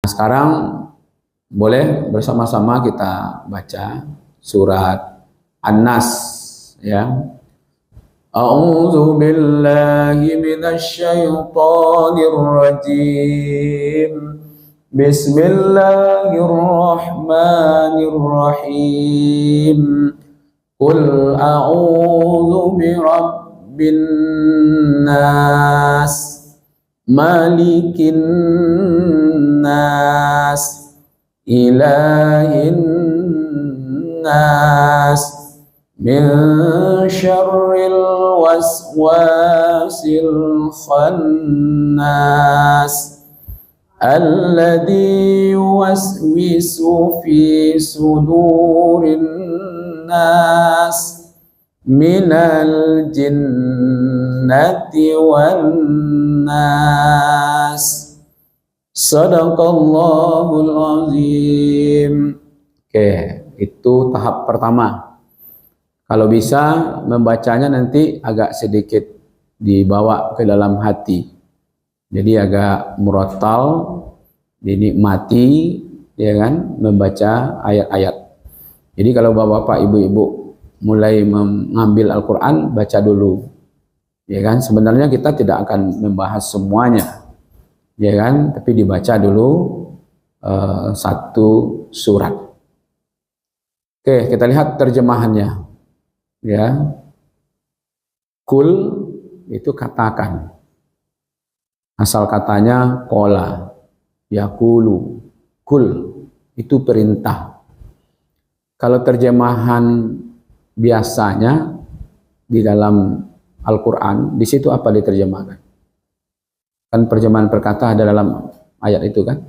Sekarang boleh bersama-sama kita baca surat An-Nas ya. A'udzu billahi minasy syaithanir rajim. Bismillahirrahmanirrahim. Qul a'udzu birabbin nas, malikin nas, ilahin nas, min syarril waswasil khannas, alladzi yuwaswisu fi sudurin nas, minal jinnati wan nas. Sadaqallahul azim. Oke, itu tahap pertama. Kalau bisa membacanya nanti agak sedikit dibawa ke dalam hati. Jadi agak murattal, dinikmati, ya kan, membaca ayat-ayat. Jadi kalau bapak-bapak, ibu-ibu mulai mengambil Al-Quran, baca dulu. Ya kan, sebenarnya kita tidak akan membahas semuanya. Ya kan, tapi dibaca dulu satu surat. Oke, kita lihat terjemahannya. Ya, kul itu katakan. Asal katanya kola, yakulu, kul itu perintah. Kalau terjemahan biasanya di dalam Al-Quran, di situ apa diterjemahkan? Kan terjemahan perkata ada dalam ayat itu kan.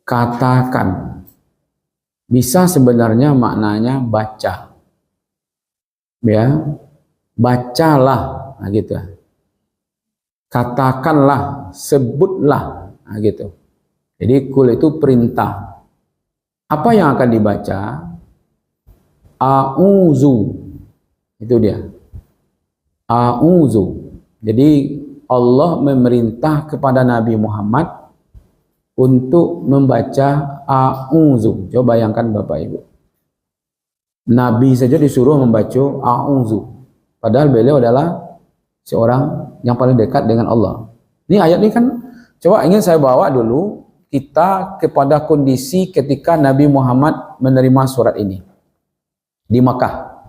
Katakan. Bisa sebenarnya maknanya baca. Ya. Bacalah. Nah gitu. Katakanlah, sebutlah. Nah gitu. Jadi kul itu perintah. Apa yang akan dibaca? A'udzu. Itu dia. A'udzu. Jadi Allah memerintah kepada Nabi Muhammad untuk membaca a'udzu. Coba bayangkan Bapak Ibu. Nabi saja disuruh membaca a'udzu. Padahal beliau adalah seorang yang paling dekat dengan Allah. Ini ayat ini kan, coba ingin saya bawa dulu kita kepada kondisi ketika Nabi Muhammad menerima surat ini di Makkah.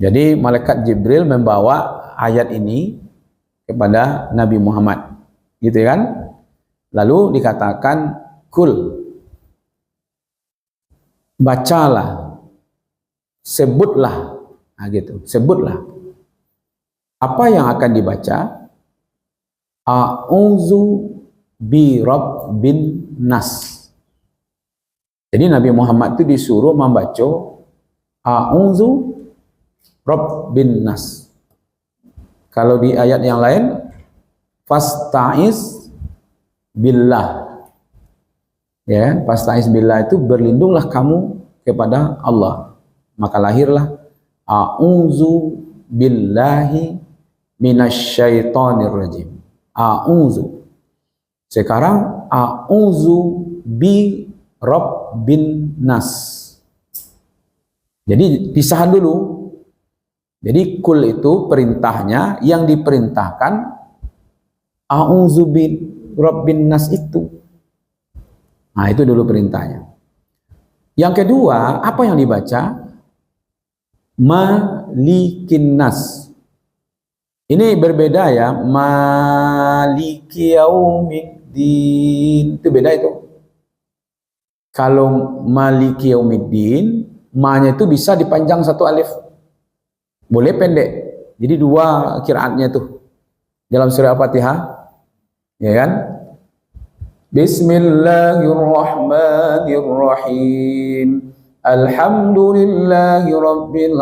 Jadi malaikat Jibril membawa ayat ini kepada Nabi Muhammad, gitu kan? Lalu dikatakan kul, bacalah, sebutlah, nah gitu, sebutlah. Apa yang akan dibaca? A'udzu bi rabbin nas. Jadi Nabi Muhammad itu disuruh membaca a'udzu rabbin nas. Kalau di ayat yang lain, fasta'iz billah. Ya, fasta'iz billah itu berlindunglah kamu kepada Allah. Maka lahirlah a'udzu billahi minasyaitonir rajim. A'udzu. Sekarang a'udzu bi rabbin nas. Jadi pisahan dulu. Jadi kul itu perintahnya, yang diperintahkan a'udzu bi rabbin nas itu. Nah, itu dulu perintahnya. Yang kedua, apa yang dibaca? Malikin nas. Ini berbeda ya, maliki yaumiddin. Itu beda itu. Kalau maliki yaumiddin, ma-nya itu bisa dipanjang satu alif. Boleh pendek. Jadi dua qiraatnya tuh. Dalam surah Al-Fatihah, ya kan? Bismillahirrahmanirrahim. Alhamdulillahi rabbil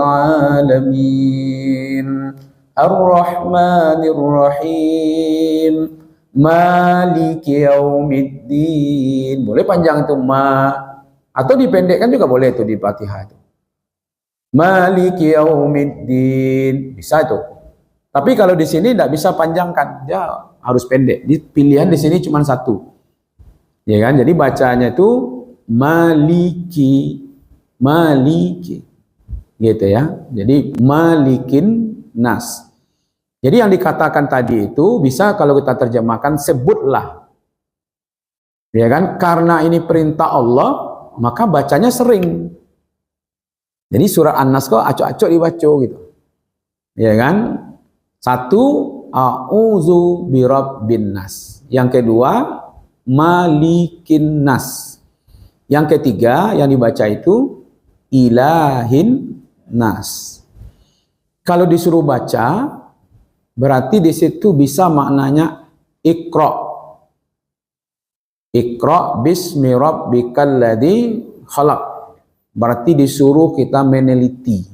alamin. Ar-Rahmanir-Rahim. Maliki yaumiddin. Boleh panjang itu ma, atau dipendekkan juga boleh itu di Fatihah itu. Maliki yaumiddin, bisa itu. Tapi kalau di sini tidak bisa panjangkan, dia harus pendek. Pilihan di sini cuma satu. Ya kan? Jadi bacanya itu maliki, maliki. Gitu ya. Jadi malikin nas. Jadi yang dikatakan tadi itu bisa kalau kita terjemahkan sebutlah. Ya kan? Karena ini perintah Allah, maka bacanya sering. Jadi surat An-Nas kok acok-acok dibaca gitu. Ya kan? Satu, a'udzu birabbin nas. Yang kedua, malikin nas. Yang ketiga yang dibaca itu ilahin nas. Kalau disuruh baca, berarti di situ bisa maknanya iqra. Iqra bismi rabbikal ladzi khalaq. Berarti disuruh kita meneliti,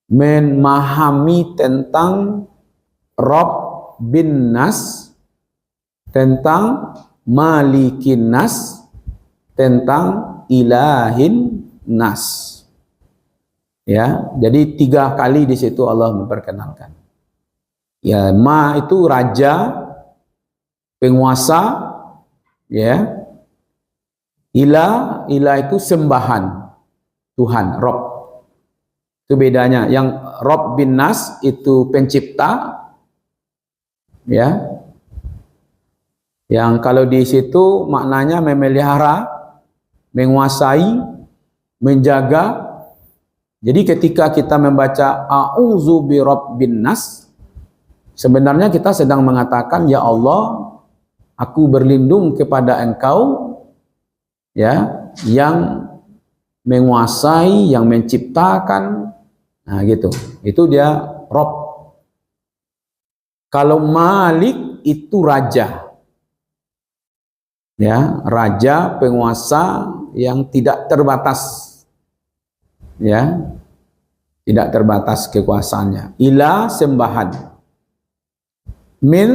memahami tentang Rabb bin Nas, tentang Malikin Nas, tentang Ilahin Nas. Ya, jadi 3 kali di situ Allah memperkenalkan. Ya, Ma itu raja, penguasa, ya. Ilah itu sembahan, Tuhan, Rob. Itu bedanya. Yang Rob bin Nas itu pencipta, ya. Yang kalau di situ maknanya memelihara, menguasai, menjaga. Jadi ketika kita membaca a'udzu birabbin nas, sebenarnya kita sedang mengatakan, ya Allah, aku berlindung kepada Engkau, ya, yang menguasai, yang menciptakan. Nah gitu, itu dia Rob. Kalau Malik itu raja, ya, raja, penguasa yang tidak terbatas, ya, tidak terbatas kekuasaannya. Ilah sembahan. Min,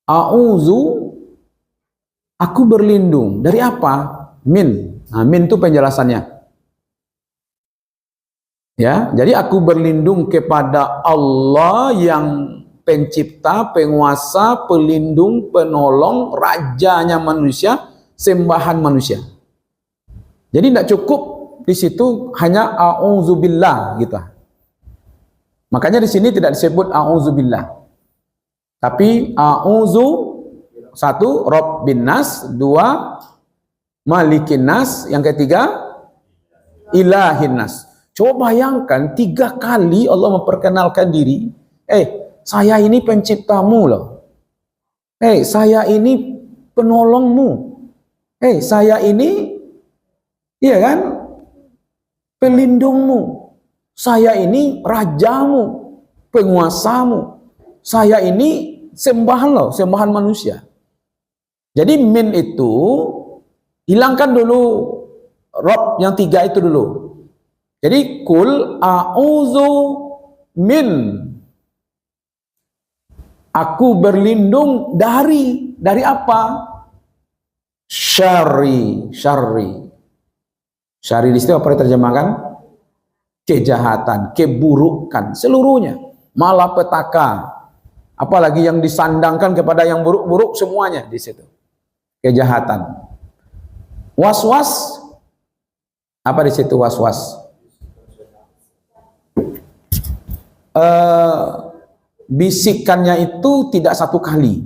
a'udzu, aku berlindung dari apa? Min. Nah, min itu penjelasannya. Ya, jadi aku berlindung kepada Allah yang pencipta, penguasa, pelindung, penolong, rajanya manusia, sembahan manusia. Jadi tidak cukup di situ hanya a'udzubillah gitu. Makanya di sini tidak disebut a'udzubillah. Tapi a'udzu, 1 Rabbin Nas, 2 Malikin Nas, yang ketiga Ilahin Nas. Coba bayangkan 3 kali Allah memperkenalkan diri. Saya ini penciptamu loh. Saya ini penolongmu. Saya ini, iya kan, pelindungmu. Saya ini rajamu, penguasamu. Saya ini sembahan loh, sembahan manusia. Jadi min itu hilangkan dulu Rob yang 3 itu dulu. Jadi kul a'udzu min, aku berlindung dari apa? Syarri. Syarri di situ apa diterjemahkan? Kejahatan, keburukan seluruhnya, malapetaka. Apalagi yang disandangkan kepada yang buruk-buruk semuanya di situ. Kejahatan. Was-was, apa di situ was-was? Bisikannya itu tidak 1 kali,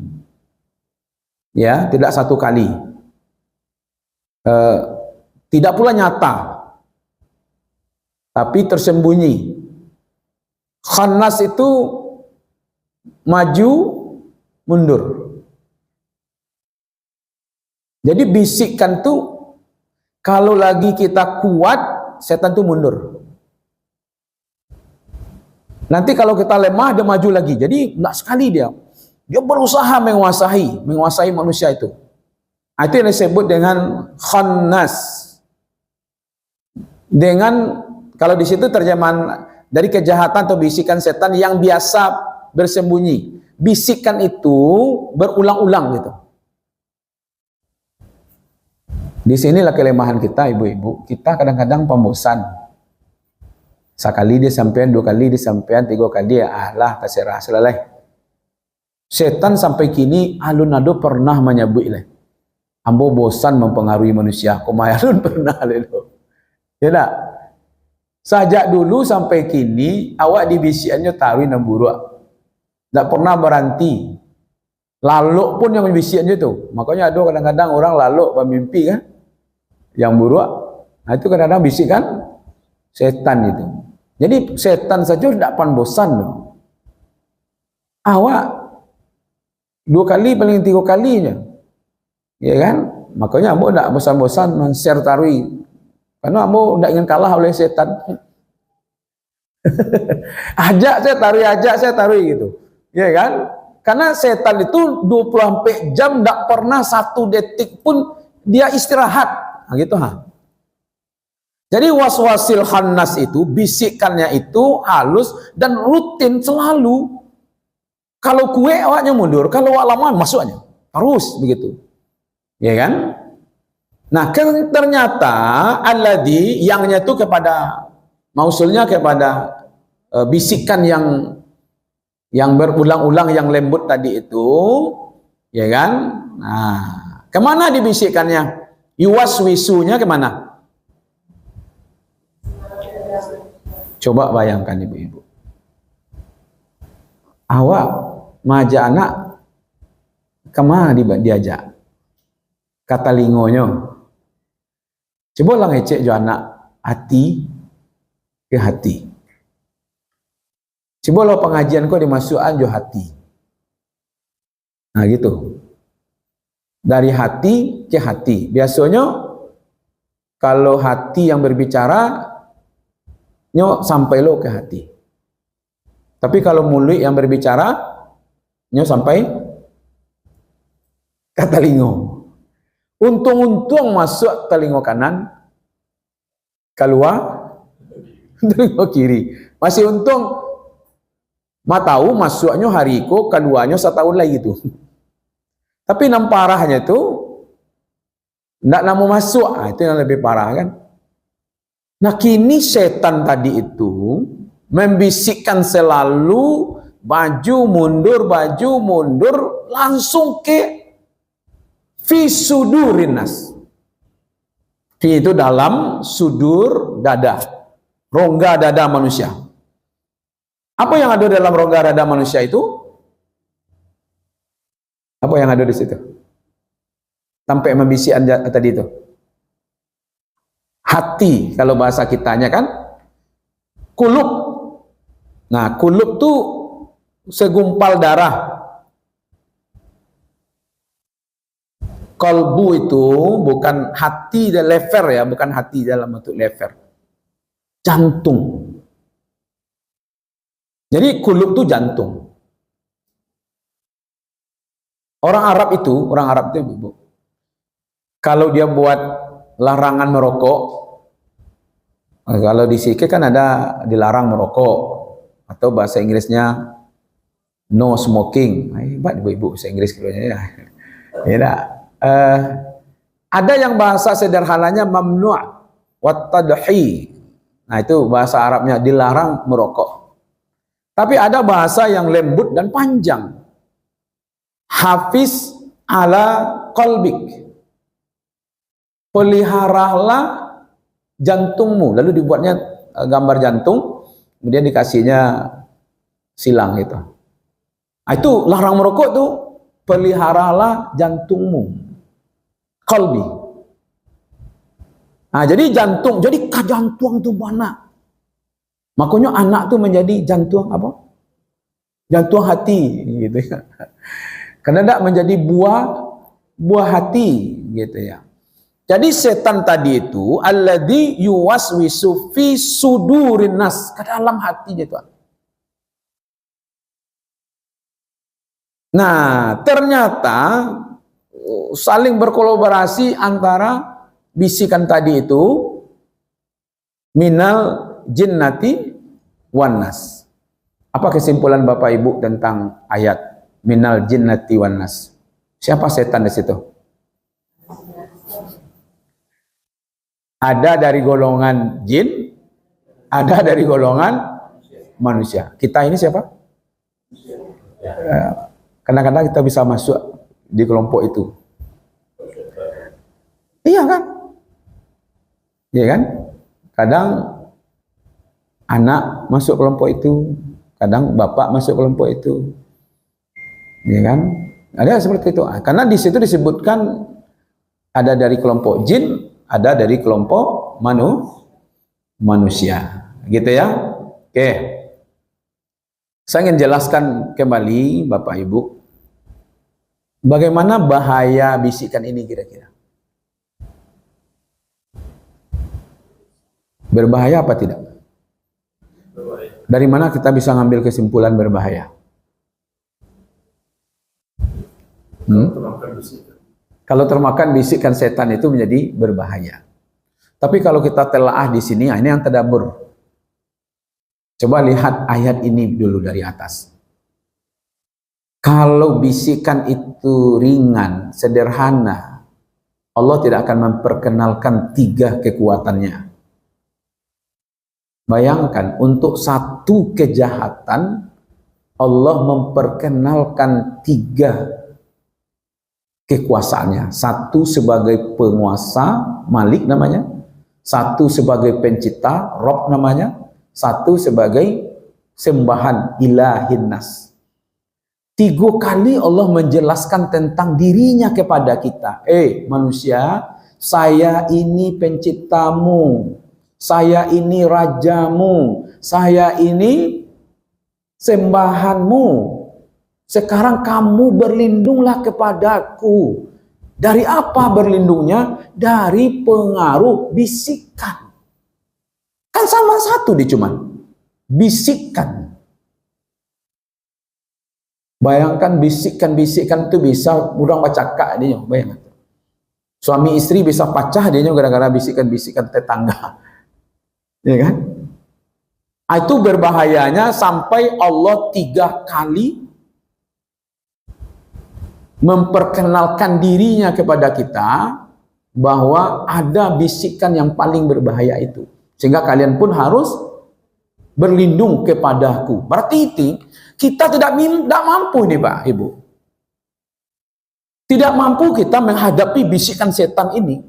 ya, tidak 1 kali, tidak pula nyata, tapi tersembunyi. Khannas itu maju, mundur. Jadi bisikan tuh kalau lagi kita kuat, setan tuh mundur. Nanti kalau kita lemah, dia maju lagi. Jadi enggak sekali dia berusaha menguasai manusia itu. Itu yang disebut dengan khannas. Dengan, kalau di situ terjemahan dari kejahatan atau bisikan setan yang biasa bersembunyi. Bisikan itu berulang-ulang gitu. Di sinilah kelemahan kita, ibu-ibu. Kita kadang-kadang pembosan. Sekali dia sampean, 2 kali dia sampean, 3 kali ya Allah terserah selesai. Setan sampai kini alun-alun pernah menyebut lah. ambo bosan mempengaruhi manusia. Kumayalun pernah lelo. Ya tak? Sejak dulu sampai kini awak di bisiannya taruh dan buruk. Tak pernah berhenti. Lalu pun yang bisiannya tu. Makanya ada kadang-kadang orang lalu bermimpi kan. Yang buruk. Nah, itu kadang-kadang bisik kan setan itu. Jadi setan saja tidak pan bosan tu. Awak 2 kali paling 3 kalinya. Ya kan? Makanya ambo tidak bosan-bosan men-share tarwi. Karena ambo tidak ingin kalah oleh setan. ajak saya tarwi gitu. Ya kan? Karena setan itu 24 jam tidak pernah 1 detik pun dia istirahat. Nah, gitu ha. Jadi waswasil khannas itu bisikannya itu halus dan rutin selalu. Kalau kue awaknya mundur, kalau awak lama masuknya. Harus begitu. Ya kan? Nah, ternyata alladhi yangnya itu kepada mausulnya kepada bisikan yang berulang-ulang yang lembut tadi itu, ya kan? Nah, kemana dibisikannya? Yuwaswisunya kemana? Coba bayangkan ibu-ibu. Awak maja anak kemana diajak? Kata lingonya. Coba lah ngecek jo anak hati ke hati. Coba lo pengajian kau dimasukkan jo hati. Nah gitu. Dari hati ke hati. Biasanya kalau hati yang berbicara nyo sampai lo ke hati. Tapi kalau mulut yang berbicara nyo sampai ke telinga. Untung-untung masuk telinga kanan, keluar telinga kiri. Masih untung matau masuknya hari ko, keluarnya setahun lagi itu. Tapi yang parahnya itu tidak mau masuk, itu yang lebih parah kan. Nah kini setan tadi itu membisikkan selalu baju mundur, langsung ke fi sudurin nas. Fi itu dalam sudur dada, rongga dada manusia. Apa yang ada dalam rongga dada manusia itu? Apa yang ada di situ? Sampai membisik tadi itu. Hati kalau bahasa kitanya kan kulub. Nah, kulub tuh segumpal darah. Kalbu itu bukan hati dan lever ya, bukan hati dalam bentuk lever. Jantung. Jadi kulub itu jantung. Orang Arab itu ibu, kalau dia buat larangan merokok, kalau di sini kan ada dilarang merokok, atau bahasa Inggrisnya no smoking. Hebat ibu-ibu bahasa Inggris ya. Ya. Ada yang bahasa sederhananya mamnu' wa tadhi. Nah itu bahasa Arabnya dilarang merokok. Tapi ada bahasa yang lembut dan panjang. Hafiz ala qalbik. Peliharalah jantungmu. Lalu dibuatnya gambar jantung, kemudian dikasihnya silang gitu. Nah, itu larang merokok tuh, peliharalah jantungmu. Qalbi. Nah, jadi jantung, jadi jantung itu mana? Makanya anak tuh menjadi jantung apa? Jantung hati gitu ya. Karena tidak menjadi buah hati gitu ya. Jadi setan tadi itu alladzi yuwaswisu fi sudurin nas, ke dalam hatinya itu. Nah, ternyata saling berkolaborasi antara bisikan tadi itu minal jinnati wan nas. Apa kesimpulan Bapak Ibu tentang ayat minal jinnati wan nas? Siapa setan di situ? Ada dari golongan jin, ada dari golongan manusia. Kita ini siapa? Kadang-kadang kita bisa masuk di kelompok itu. Iya kan? Iya kan? Kadang anak masuk kelompok itu, kadang bapak masuk kelompok itu. Iya kan? Ada seperti itu. Karena di situ disebutkan ada dari kelompok jin, ada dari kelompok manusia. Gitu ya. Oke. Saya ingin jelaskan kembali Bapak Ibu, bagaimana bahaya bisikan ini kira-kira? Berbahaya apa tidak? Berbahaya. Dari mana kita bisa ngambil kesimpulan berbahaya? Kalau termakan bisikan setan itu menjadi berbahaya. Tapi kalau kita telaah di sini, ini yang tadabbur. Coba lihat ayat ini dulu dari atas. Kalau bisikan itu ringan, sederhana, Allah tidak akan memperkenalkan 3 kekuatannya. Bayangkan, untuk satu kejahatan, Allah memperkenalkan 3 kekuasaannya. Satu sebagai penguasa, Malik namanya. Satu sebagai pencipta, Rob namanya. Satu sebagai sembahan, Ilahin Nas. 3 kali Allah menjelaskan tentang dirinya kepada kita. Manusia, saya ini penciptamu. Saya ini rajamu. Saya ini sembahanmu. Sekarang kamu berlindunglah kepadaku. Dari apa berlindungnya? Dari pengaruh bisikan. Kan sama satu dia cuman. Bisikan. Bayangkan bisikan-bisikan itu bisa orang bercakap dia. Bayangkan. Suami istri bisa pecah dia gara-gara bisikan-bisikan tetangga. Ya kan? Itu berbahayanya sampai Allah 3 kali memperkenalkan dirinya kepada kita bahwa ada bisikan yang paling berbahaya itu. Sehingga kalian pun harus berlindung kepadaku. Berarti itu kita tidak mampu nih Pak Ibu. Tidak mampu kita menghadapi bisikan setan ini.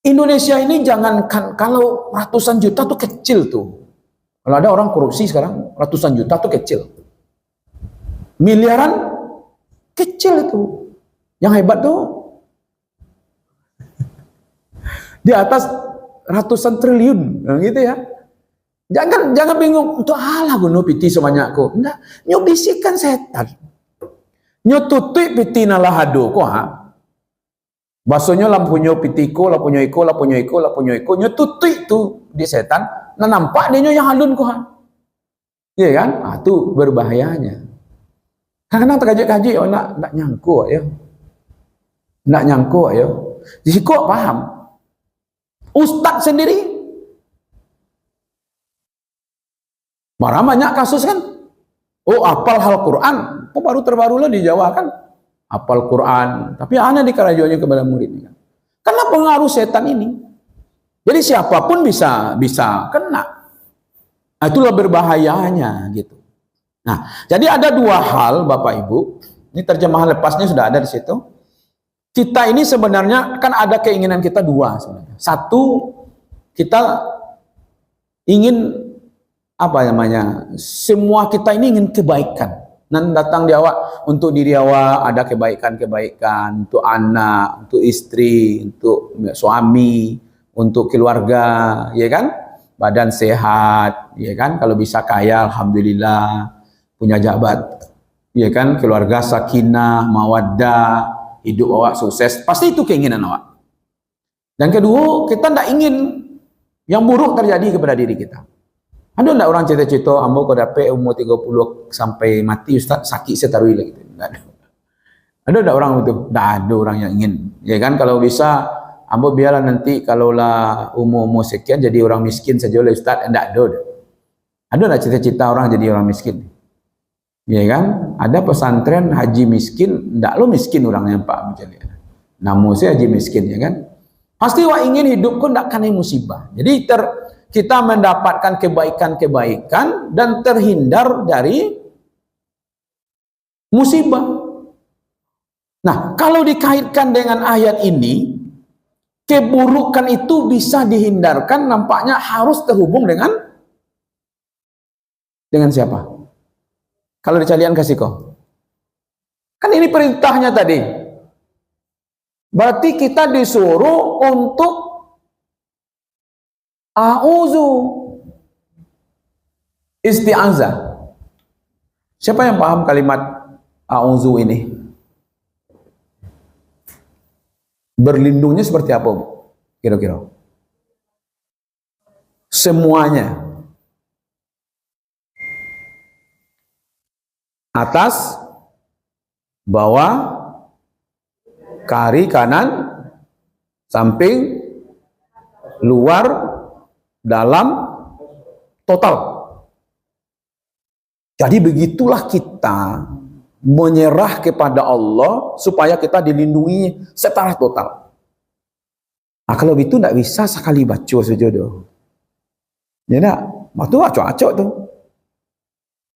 Indonesia ini jangankan kalau ratusan juta tuh kecil tuh. Kalau ada orang korupsi sekarang ratusan juta tuh kecil. Miliaran kecil itu. Yang hebat tuh di atas ratusan triliun, gitu ya. Jangan bingung untuk Allah guna piti semanyakku. Enggak, nyo bisikan setan. Nyo tutui piti nalahado ko ha. Basonya lampunyo pitiko, lampunyo iko, nyo tutui itu di setan. Nah nampak dia nyo yang halun ko ha. Iya kan? Itu berbahayanya. Kadang-kadang terkaji-kaji, nak nyangkuk ya. Nak nyangkuk ya. Jadi kok paham? Ustaz sendiri. Marah banyak kasus kan? Apal hal Quran. Baru terbaru lah di Jawa kan? Apal Quran. Tapi aneh dikerajuannya kepada muridnya. Karena pengaruh setan ini. Jadi siapapun bisa kena. Itulah berbahayanya gitu. Nah, jadi ada 2 hal Bapak Ibu. Ini terjemahan lepasnya sudah ada di situ. Kita ini sebenarnya kan ada keinginan kita 2 sebenarnya. 1, kita ingin semua kita ini ingin kebaikan. Dan datang di awak untuk diri awak ada kebaikan-kebaikan, untuk anak, untuk istri, untuk suami, untuk keluarga, ya kan? Badan sehat, ya kan? Kalau bisa kaya, alhamdulillah, punya jabat, ya kan? Keluarga sakinah, mawaddah, hidup awak sukses, pasti itu keinginan awak. Dan kedua, kita tidak ingin yang buruk terjadi kepada diri kita. Ada enggak orang cerita-cerita ambo kau dapat umur 30 sampai mati Ustaz sakit setarui lagi gitu. Enggak ada. Ada enggak orang itu? Enggak ada orang yang ingin. Ya kan kalau bisa ambo biarlah nanti kalaulah umur sekian jadi orang miskin saja oleh Ustaz. Enggak ada. Ada enggak cita-cita orang jadi orang miskin? Ya kan? Ada pesantren haji miskin, enggak lo miskin orangnya Pak Mujali. Namun saya haji miskin ya kan? Pasti wah ingin hidupku enggak kena musibah. Jadi kita mendapatkan kebaikan-kebaikan dan terhindar dari musibah. Nah, kalau dikaitkan dengan ayat ini, keburukan itu bisa dihindarkan, nampaknya harus terhubung dengan siapa? Kalau di calian kasih kok. Kan ini perintahnya tadi. Berarti kita disuruh untuk a'udzu, isti'azah. Siapa yang paham kalimat a'udzu ini? Berlindungnya seperti apa, Bu? Kira-kira. Semuanya. Atas, bawah, kiri, kanan, samping, luar, dalam, total. Jadi begitulah kita menyerah kepada Allah supaya kita dilindungi secara total. Nah, kalau itu tidak bisa sekali baca saja doh. Ya tak? Waktu acok-acok tuh.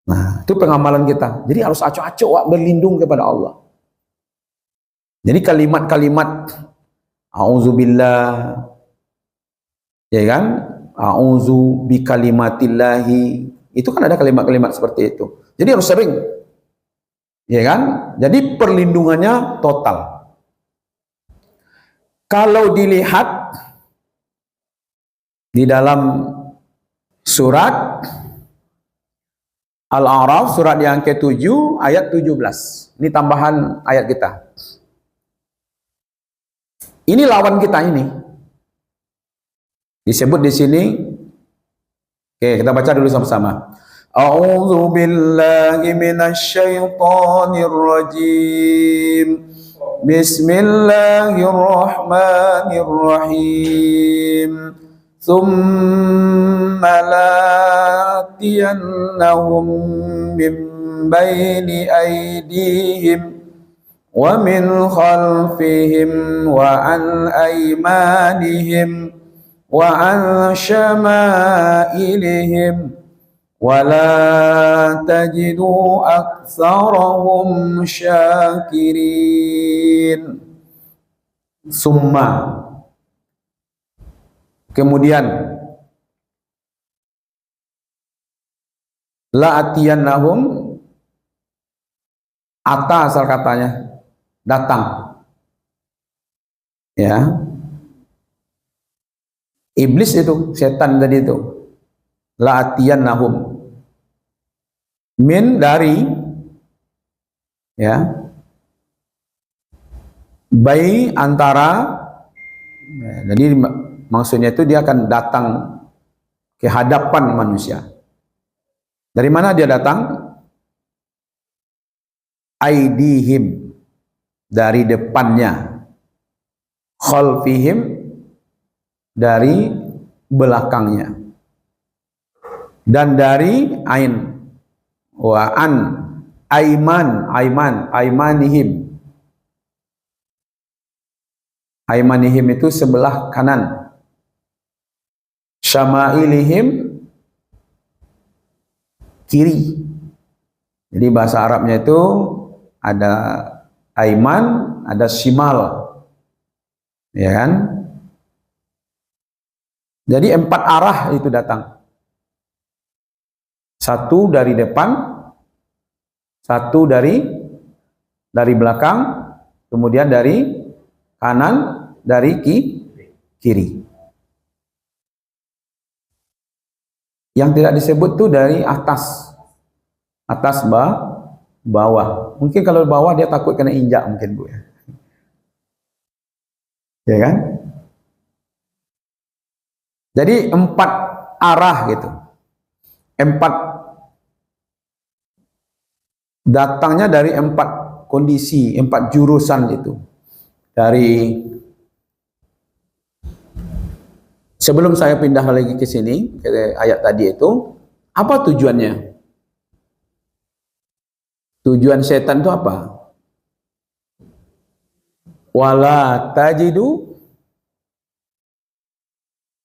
Nah, itu pengamalan kita. Jadi harus acok-acok berlindung kepada Allah. Jadi kalimat-kalimat auzubillah, ya kan? A'udzu bikalimatillahi. Itu kan ada kalimat-kalimat seperti itu. Jadi harus sering. Ya kan? Jadi perlindungannya total. Kalau dilihat di dalam surat Al-A'raf, surat yang ke-7 ayat 17. Ini tambahan ayat kita. Ini lawan kita ini. Disebut di sini. Oke, kita baca dulu sama-sama. A'udzu billahi minasyaitonir rajim. Bismillahirrahmanirrahim. Tsumma la'tiyannahum min baini aydihim wa min khalfihim wa an aymanihim wa an syama'ilihim wa la tajidu aktsarahum syakirin. Summa, kemudian la'atiyannahum, ata asal katanya datang, ya, iblis itu, setan tadi itu. La'atiyannahum, min dari, ya, bai antara, ya, jadi maksudnya itu dia akan datang ke hadapan manusia. Dari mana dia datang? Aidihim, dari depannya. Khalfihim, dari belakangnya. Dan dari ain. Wa an aimanihim. Aimanihim itu sebelah kanan. Syama'ilihim, kiri. Jadi bahasa Arabnya itu ada aiman, ada shimal, ya kan? Jadi 4 arah itu datang. Satu dari depan, satu dari belakang, kemudian dari kanan, dari kiri. Yang tidak disebut tuh dari atas bawah. Mungkin kalau bawah dia takut kena injak mungkin, Bu, ya. Ya kan? Jadi 4 arah gitu. 4 datangnya dari 4 kondisi, 4 jurusan itu. Dari sebelum saya pindah lagi ke sini, ke ayat tadi itu, apa tujuannya? Tujuan setan itu apa? Wala tajidu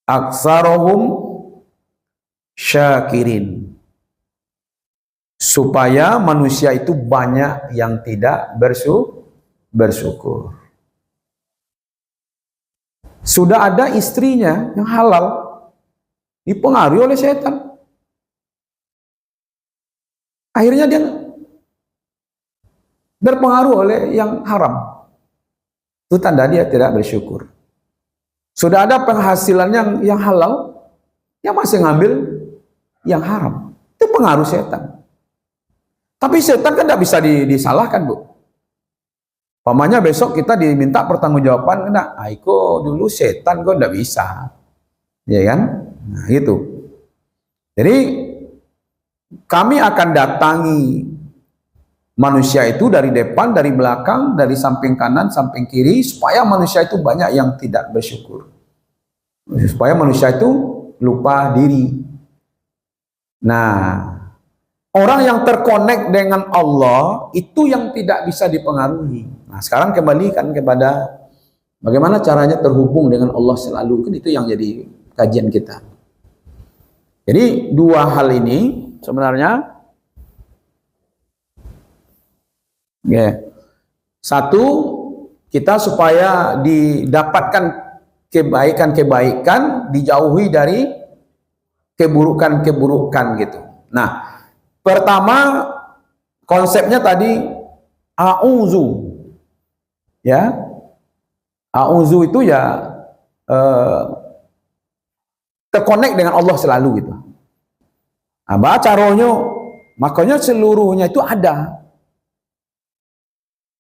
aktsarahum syakirin. Supaya manusia itu banyak yang tidak bersyukur. Sudah ada istrinya yang halal, dipengaruhi oleh setan. Akhirnya dia berpengaruh oleh yang haram. Itu tanda dia tidak bersyukur. Sudah ada penghasilan yang halal, yang masih ngambil yang haram. Itu pengaruh setan. Tapi setan kan tidak bisa disalahkan, Bu. Pamannya besok kita diminta pertanggungjawaban, kena, Aiko dulu setan kok tidak bisa, ya kan? Nah, gitu. Jadi kami akan datangi manusia itu dari depan, dari belakang, dari samping kanan, samping kiri, supaya manusia itu banyak yang tidak bersyukur, supaya manusia itu lupa diri. Nah, orang yang terkonek dengan Allah itu yang tidak bisa dipengaruhi. Nah, sekarang kembalikan kepada bagaimana caranya terhubung dengan Allah selalu. Kan itu yang jadi kajian kita. Jadi dua hal ini sebenarnya, satu, kita supaya didapatkan kebaikan-kebaikan, dijauhi dari keburukan-keburukan gitu. Nah, pertama konsepnya tadi a'udzu. Ya, a'udzu itu ya terkonek dengan Allah selalu gitu. Nah, caranya, makanya seluruhnya itu ada.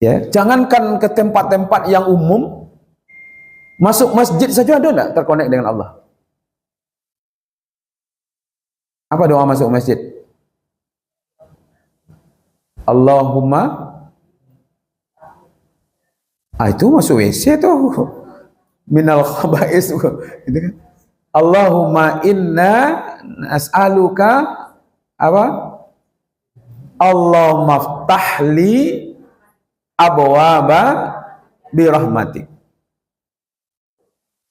Ya, jangankan ke tempat-tempat yang umum, masuk masjid saja ada enggak terkonek dengan Allah? Apa doa masuk masjid? Allahumma, itu masuk WC tuh, minal khaba'is gitu kan. Allahumma inna nas'aluka apa? Allahumma ftahli abwaba birahmatik.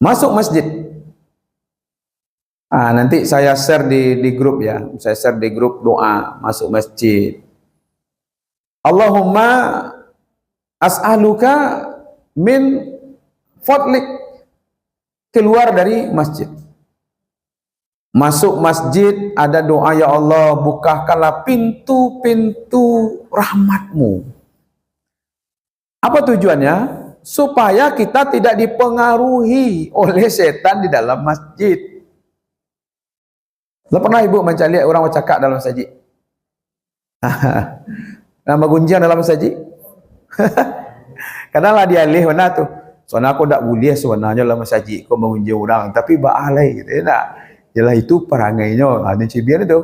Masuk masjid. Nanti saya share di grup ya. Saya share di grup doa masuk masjid. Allahumma as'aluka min fadlik, keluar dari masjid. Masuk masjid ada doa, ya Allah bukakanlah pintu-pintu rahmatmu. Apa tujuannya? Supaya kita tidak dipengaruhi oleh setan di dalam masjid. Pernah ibu lihat orang bercakap dalam masjid? Nama gunjian dalam masjid? Kadang-kadang dia leh mana tu. Soalnya aku tak boleh sebenarnya dalam masjid kau mengunjung orang, tapi baalai gitu ya tak. Yalah itu perangainya, ada cibian itu.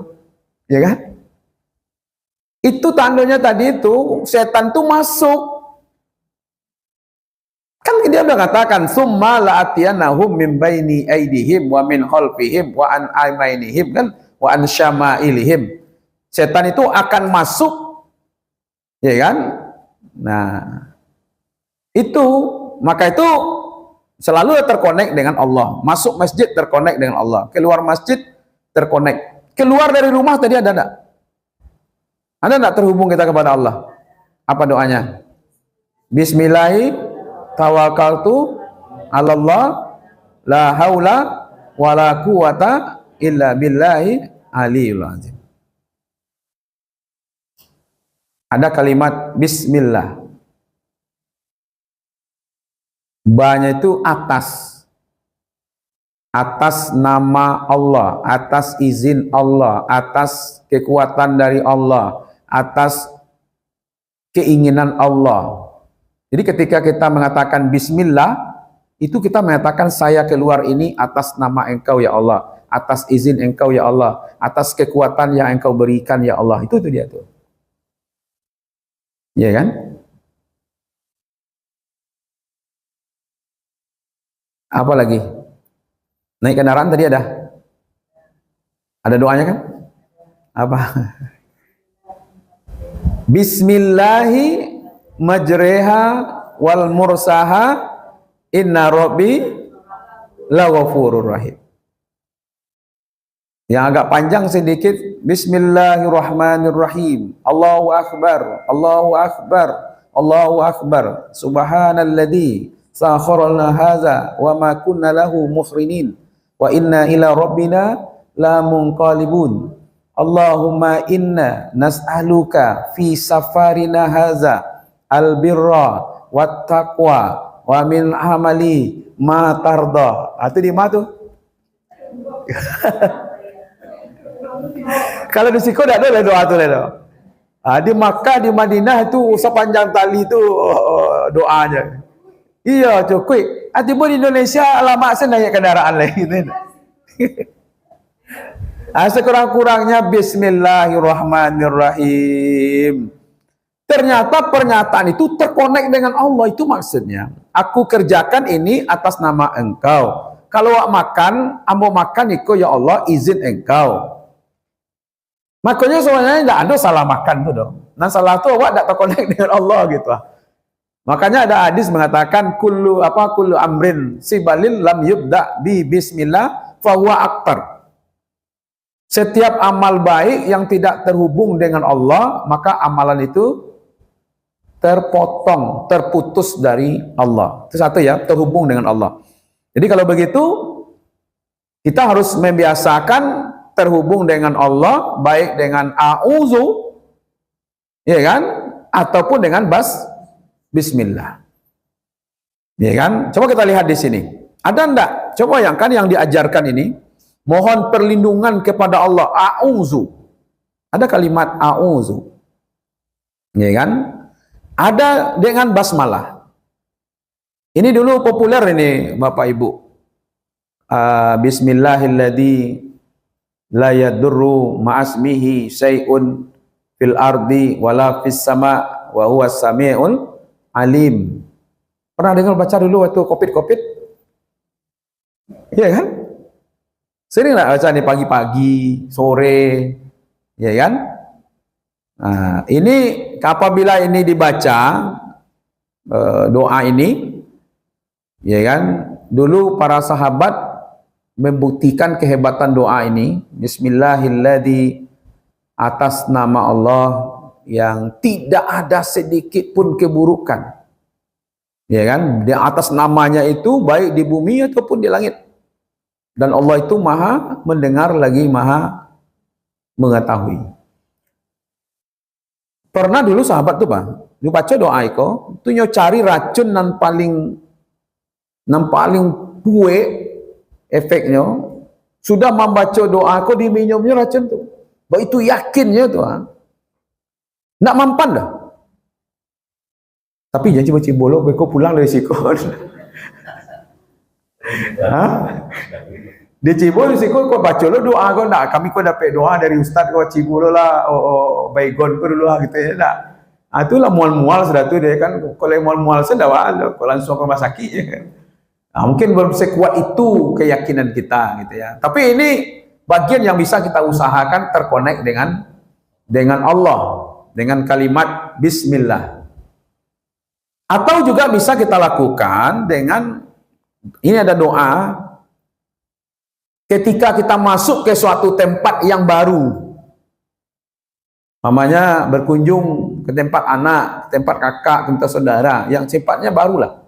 Ya kan? Itu tandanya tadi itu setan tu masuk. Kan dia udah katakan summa la'atiyanahum min baini aidihim wa min khalfihim wa an aymanihim kan wa an syama'ilihim. Setan itu akan masuk, ya kan? Nah, itu maka itu selalu terkonek dengan Allah. Masuk masjid terkonek dengan Allah, keluar masjid terkonek. Keluar dari rumah tadi ada enggak? Ada enggak terhubung kita kepada Allah? Apa doanya? Bismillahi tawakkaltu 'alallah la haula wala quwata illa billahi aliyul azim. Ada kalimat bismillah. Banyak itu atas nama Allah, atas izin Allah, atas kekuatan dari Allah, atas keinginan Allah. Jadi ketika kita mengatakan bismillah, itu kita mengatakan saya keluar ini atas nama Engkau ya Allah, atas izin Engkau ya Allah, atas kekuatan yang Engkau berikan ya Allah. Itu dia tuh. Ya kan? Apa lagi? Naik kendaraan tadi ada? Ada doanya kan? Apa? Bismillahi majreha wal mursaha inna rabbi laghafurur rahim. Yang agak panjang sedikit, bismillahirrahmanirrahim. Allahu akbar, Allahu akbar, Allahu akbar. Subhanalladzi sakharana hadza wa ma kunna lahu muqrinin wa inna ila rabbina lamunqalibun. Allahumma inna nas'aluka fi safarina hadza albirra wat taqwa wa min amali ma tarda. Itu di mana tuh? Kalau di Siko tidak ada doa tuh ledo. Di Makkah, di Madinah itu sepanjang tali itu doanya. Iya cukup. Tiba di Indonesia lama saya naik kendaraan lagi. Sekurang-kurangnya Bismillahirrahmanirrahim. Ternyata pernyataan itu terkonek dengan Allah, itu maksudnya. Aku kerjakan ini atas nama Engkau. Kalau makan, ambo makan iko ya Allah izin Engkau. Makanya sebenarnya tidak ada salah makan tuh dong. Nah salah tuh awak tidak terkonek dengan Allah gitu. Makanya ada hadis mengatakan kullu amrin sibalil lam yubda bi bismillah fahuwa aktar. Setiap amal baik yang tidak terhubung dengan Allah, maka amalan itu terpotong, terputus dari Allah. Itu satu ya, terhubung dengan Allah. Jadi kalau begitu, kita harus membiasakan terhubung dengan Allah, baik dengan a'udzu, ya kan? Ataupun dengan bismillah. Ya kan? Coba kita lihat di sini. Ada enggak? Coba bayangkan yang diajarkan ini. Mohon perlindungan kepada Allah. A'udzu. Ada kalimat a'udzu. Ya kan? Ada dengan basmalah. Ini dulu populer ini Bapak Ibu. Bismillahilladzi la yadurru ma'asmihi syai'un fil ardi wala fis sama wa huwas samiul alim. Pernah dengar baca dulu waktu Covid? Iya kan? Sering nggak baca nih pagi-pagi, sore, ya kan? Nah, ini apabila ini dibaca doa ini, ya kan? Dulu para sahabat membuktikan kehebatan doa ini. Bismillahilladzi, atas nama Allah yang tidak ada sedikit pun keburukan. Ya kan? Di atas namanya itu baik di bumi ataupun di langit. Dan Allah itu maha mendengar lagi maha mengetahui. Pernah dulu sahabat tuh bang, dia baca doa itu nyo cari racun nan paling kue efeknya. Sudah membaca doa itu diminumnya racun tuh. Bah itu yakinnya tuh, nak mampan dah. Tapi jangan coba cibolok, beko pulang dari sikon. Dia cibol siko kok baca lo doa kok nak kami kok dapat doa dari ustaz kok cibol lah baygon kok dulu lah gitu ya nak. Itulah mual-mual sudah tu dia kan kalau mual-mual sudah kok langsung ke rumah sakit ya kan. Mungkin belum sekuat itu keyakinan kita gitu ya. Tapi ini bagian yang bisa kita usahakan terkonek dengan Allah, dengan kalimat bismillah. Atau juga bisa kita lakukan dengan ini ada doa ketika kita masuk ke suatu tempat yang baru. Namanya berkunjung ke tempat anak, ke tempat kakak, ke tempat saudara yang sifatnya barulah.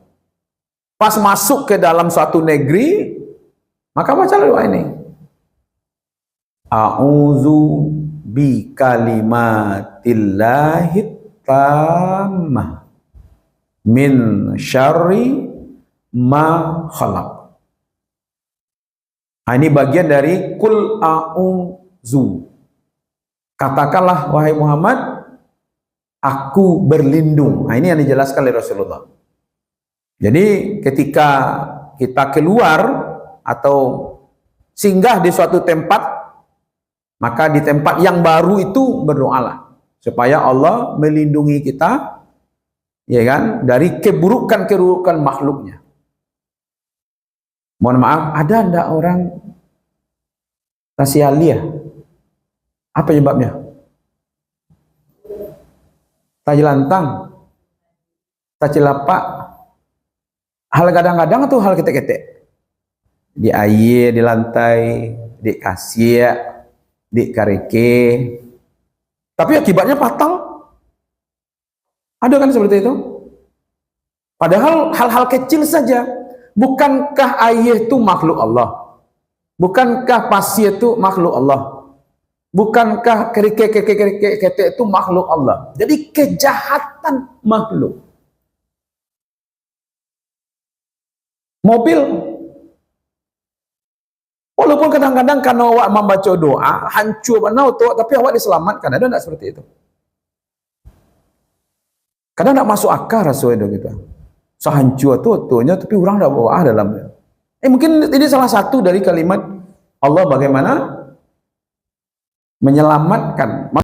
Pas masuk ke dalam suatu negeri, maka bacalah doa ini. A'udzu bi kalimatillahit tammah min syarri ma khalaq. Ini bagian dari kul a'udzu. Katakanlah wahai Muhammad, aku berlindung. Nah, ini yang dijelaskan oleh Rasulullah. Jadi ketika kita keluar atau singgah di suatu tempat, maka di tempat yang baru itu berdoalah supaya Allah melindungi kita, ya kan, dari keburukan-keburukan makhluknya. Mohon maaf, ada enggak orang tasyalia? Apa penyebabnya? Tajilantang, tacilapak, hal kadang-kadang atau hal ketek-ketek? Di air, di lantai, di kasir, di kareke. Tapi akibatnya fatal. Ada kan seperti itu? Padahal hal-hal kecil saja. Bukankah air itu makhluk Allah? Bukankah pasir itu makhluk Allah? Bukankah kerikik itu makhluk Allah? Jadi kejahatan makhluk. Mobil, walaupun kadang-kadang karena awak membaca doa, hancur benar tu, tapi awak diselamatkan. Ada tak seperti itu? Kadang tak masuk akal rasa itu kita. Sehancur tu, tapi orang tak bawa dalamnya. Mungkin ini salah satu dari kalimat Allah bagaimana menyelamatkan